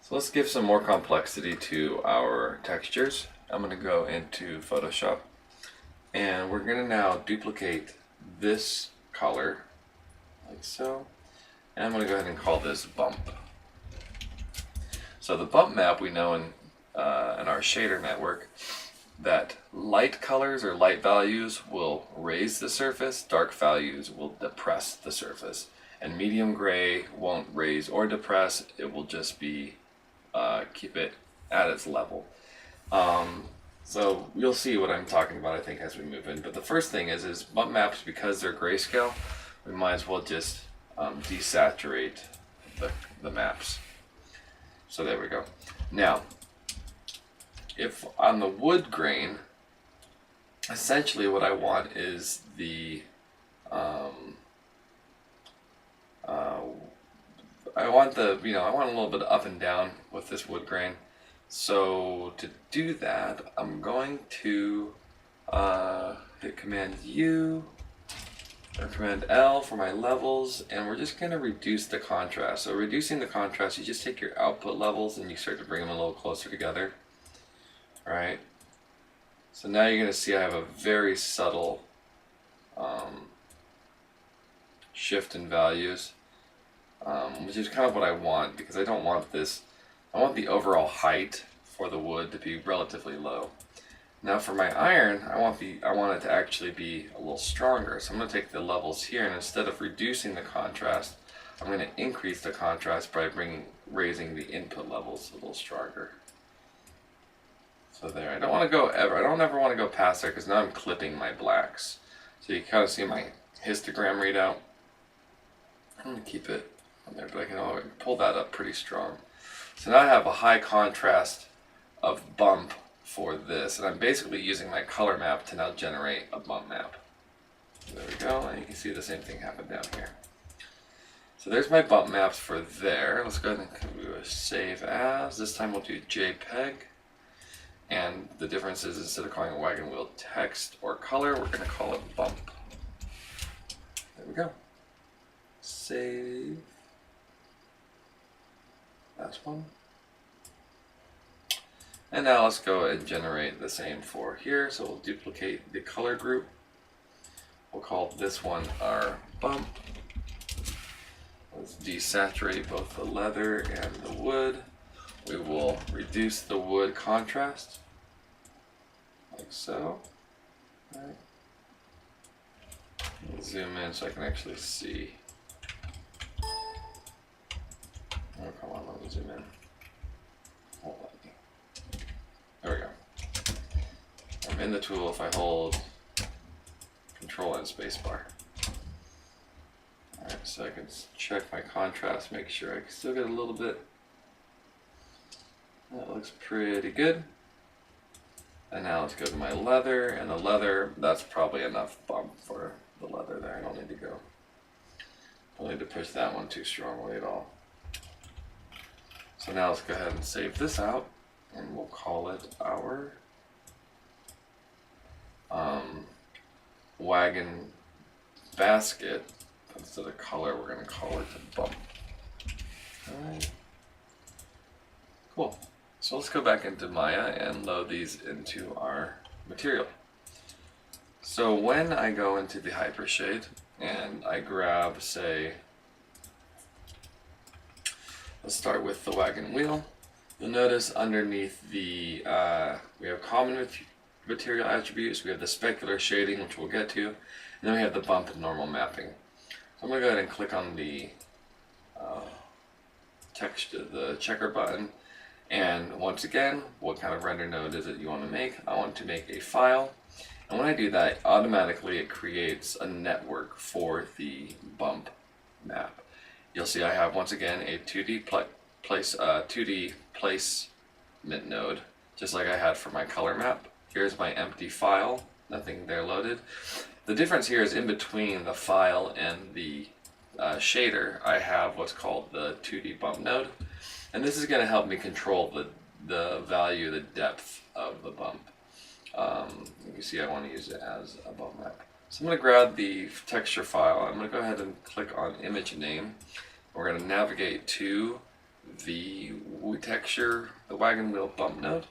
So let's give some more complexity to our textures. I'm going to go into Photoshop and we're going to now duplicate this color like so. And I'm going to go ahead and call this bump. So the bump map, we know in our shader network that light colors or light values will raise the surface, dark values will depress the surface. And medium gray won't raise or depress, it will just be keep it at its level. So you'll see what I'm talking about, I think, as we move in. But the first thing is bump maps, because they're grayscale, we might as well just desaturate the maps. So there we go. Now, if on the wood grain, essentially what I want is the I want a little bit of up and down with this wood grain. So to do that, I'm going to hit Command U or Command L for my levels, and we're just going to reduce the contrast. So reducing the contrast, you just take your output levels and you start to bring them a little closer together. All right. So now you're going to see I have a very subtle shift in values. Which is kind of what I want, because I don't want this. I want the overall height for the wood to be relatively low. Now for my iron, I want it to actually be a little stronger. So I'm going to take the levels here, and instead of reducing the contrast, I'm going to increase the contrast by raising the input levels a little stronger. So there. I don't ever want to go past there, because now I'm clipping my blacks. So you kind of see my histogram readout. I'm going to keep it on there, but I can already pull that up pretty strong. So now I have a high contrast of bump for this, and I'm basically using my color map to now generate a bump map. So there we go, and you can see the same thing happen down here. So there's my bump maps for there. Let's go ahead and do a save as. This time we'll do JPEG, and the difference is instead of calling it wagon wheel text or color, we're going to call it bump. There we go. Save. That's one. And now let's go and generate the same for here. So we'll duplicate the color group. We'll call this one our bump. Let's desaturate both the leather and the wood. We will reduce the wood contrast, like so. All right. Zoom in so I can actually see. Oh, come on, let me zoom in. Hold on. There we go. I'm in the tool if I hold Control and Spacebar. Alright, so I can check my contrast, make sure I can still get a little bit. That looks pretty good. And now let's go to my leather, and the leather, that's probably enough bump for the leather there. I don't need to push that one too strongly at all. So now let's go ahead and save this out, and we'll call it our wagon basket. Instead of color, we're going to call it bump. Alright. Cool. So let's go back into Maya and load these into our material. So when I go into the hypershade and I grab, say, let's start with the wagon wheel. You'll notice underneath the, we have common material attributes, we have the specular shading, which we'll get to, and then we have the bump and normal mapping. So I'm going to go ahead and click on the the checker button, and once again, what kind of render node is it you want to make? I want to make a file, and when I do that, automatically it creates a network for the bump map. You'll see I have, once again, a 2D placement node, just like I had for my color map. Here's my empty file, nothing there loaded. The difference here is in between the file and the shader, I have what's called the 2D bump node, and this is going to help me control the value, the depth of the bump. You can see I want to use it as a bump map. So I'm going to grab the texture file. I'm going to go ahead and click on image name. We're going to navigate to the texture, the wagon wheel bump node.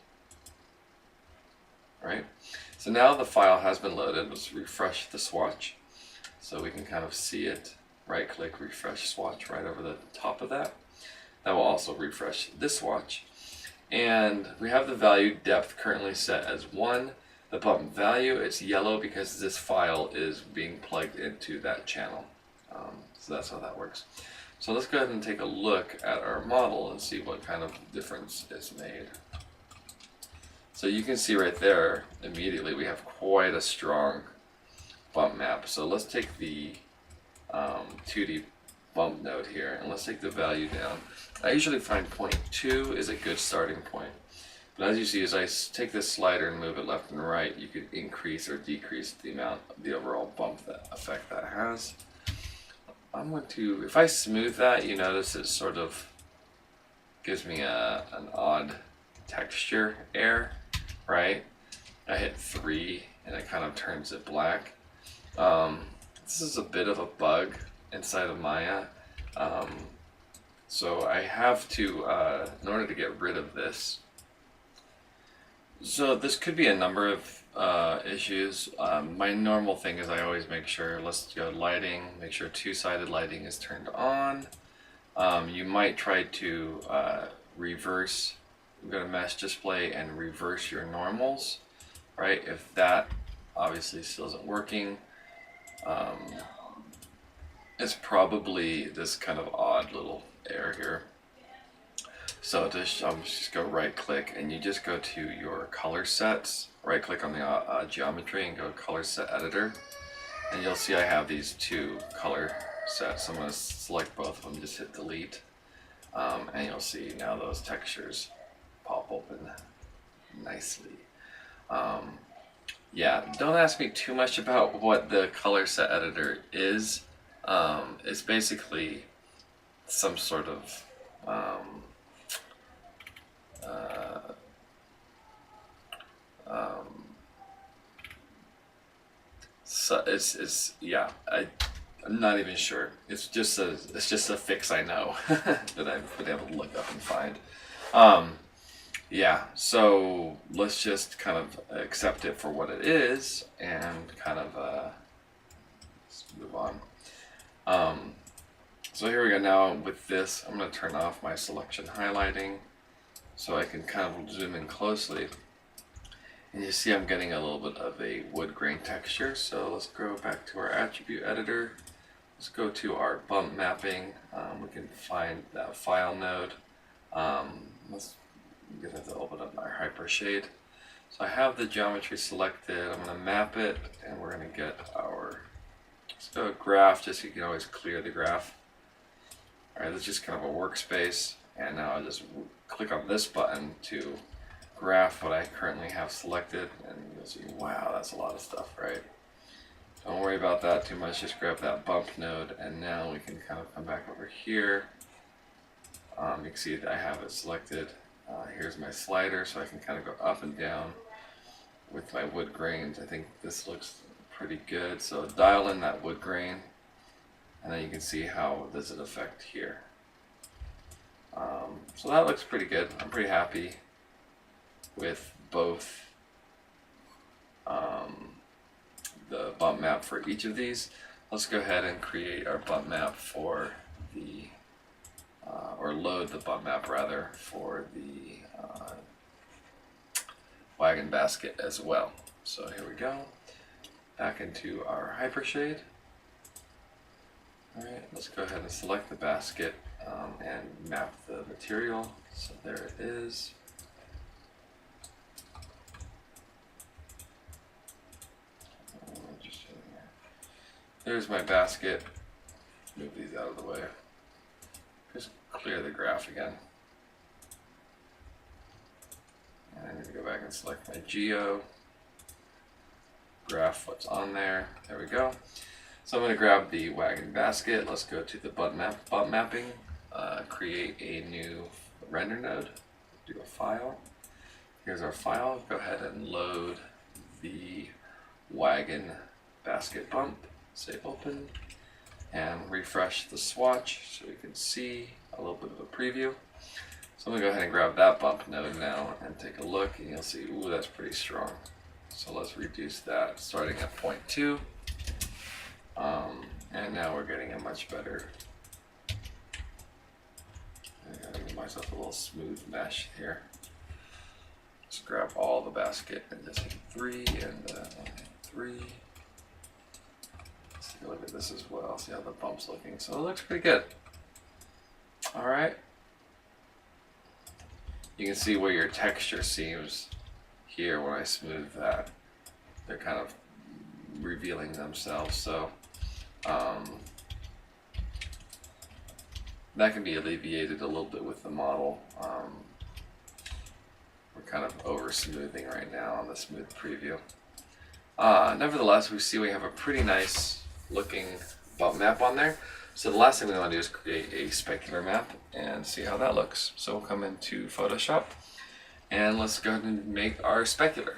Right? So now the file has been loaded. Let's refresh the swatch so we can kind of see it. Right click, refresh swatch right over the top of that. That will also refresh this swatch. And we have the value depth currently set as 1. The bump value, it's yellow because this file is being plugged into that channel. So that's how that works. So let's go ahead and take a look at our model and see what kind of difference is made. So you can see right there, immediately we have quite a strong bump map. So let's take the 2D bump node here and let's take the value down. I usually find 0.2 is a good starting point. But as you see, as I take this slider and move it left and right, you could increase or decrease the amount, the overall bump effect that has. I'm going to, if I smooth that, you notice it sort of gives me an odd texture air, right? I hit 3 and it kind of turns it black. This is a bit of a bug inside of Maya. So I have to, in order to get rid of this, so this could be a number of issues. My normal thing is I always make sure, let's go lighting, make sure two-sided lighting is turned on. You might try to reverse, go to mesh display and reverse your normals, right? If that obviously still isn't working, it's probably this kind of odd little error here. So just go right click and you just go to your color sets, right click on the geometry and go color set editor, and you'll see I have these 2 color sets. I'm going to select both of them, just hit delete, and you'll see now those textures pop open nicely. Yeah, don't ask me too much about what the color set editor is. It's basically some sort of so it's yeah, I'm not even sure. It's just a fix I know that I've been able to look up and find. Yeah, so let's just kind of accept it for what it is and kind of let's move on. So here we go. Now with this, I'm going to turn off my selection highlighting so I can kind of zoom in closely. And you see I'm getting a little bit of a wood grain texture. So let's go back to our attribute editor. Let's go to our bump mapping. We can find that file node. Let's get a little bit of our hyper shade. So I have the geometry selected. I'm going to map it and we're going to get our, let's go graph, just so you can always clear the graph. Alright, this is just kind of a workspace, and now I just click on this button to graph what I currently have selected, and you'll see, wow, that's a lot of stuff, right? Don't worry about that too much, just grab that bump node, and now we can kind of come back over here. You can see that I have it selected. Here's my slider, so I can kind of go up and down with my wood grains. I think this looks pretty good, so dial in that wood grain. And then you can see how does it affect here. So that looks pretty good. I'm pretty happy with both the bump map for each of these. Let's go ahead and create our bump map for the, or load the bump map rather for the wagon basket as well. So here we go. Back into our hypershade. Alright, let's go ahead and select the basket and map the material. So there it is. There's my basket. Move these out of the way. Just clear the graph again. And I need to go back and select my geo. Graph what's on there. There we go. So I'm going to grab the wagon basket. Let's go to the bump mapping. Create a new render node. Do a file. Here's our file. Go ahead and load the wagon basket bump. Say open. And refresh the swatch so we can see a little bit of a preview. So I'm gonna go ahead and grab that bump node now and take a look, and you'll see, ooh, that's pretty strong. So let's reduce that, starting at 0.2. And now we're getting a much better. I gotta give myself a little smooth mesh here. Just grab all the basket and just hit 3 and 3. Let's take a look at this as well, see how the bump's looking. So it looks pretty good. All right. You can see where your texture seams here when I smooth that. They're kind of revealing themselves. So that can be alleviated a little bit with the model. We're kind of over smoothing right now on the smooth preview. Nevertheless, we see we have a pretty nice looking bump map on there. So the last thing we want to do is create a specular map and see how that looks. So we'll come into Photoshop and let's go ahead and make our specular.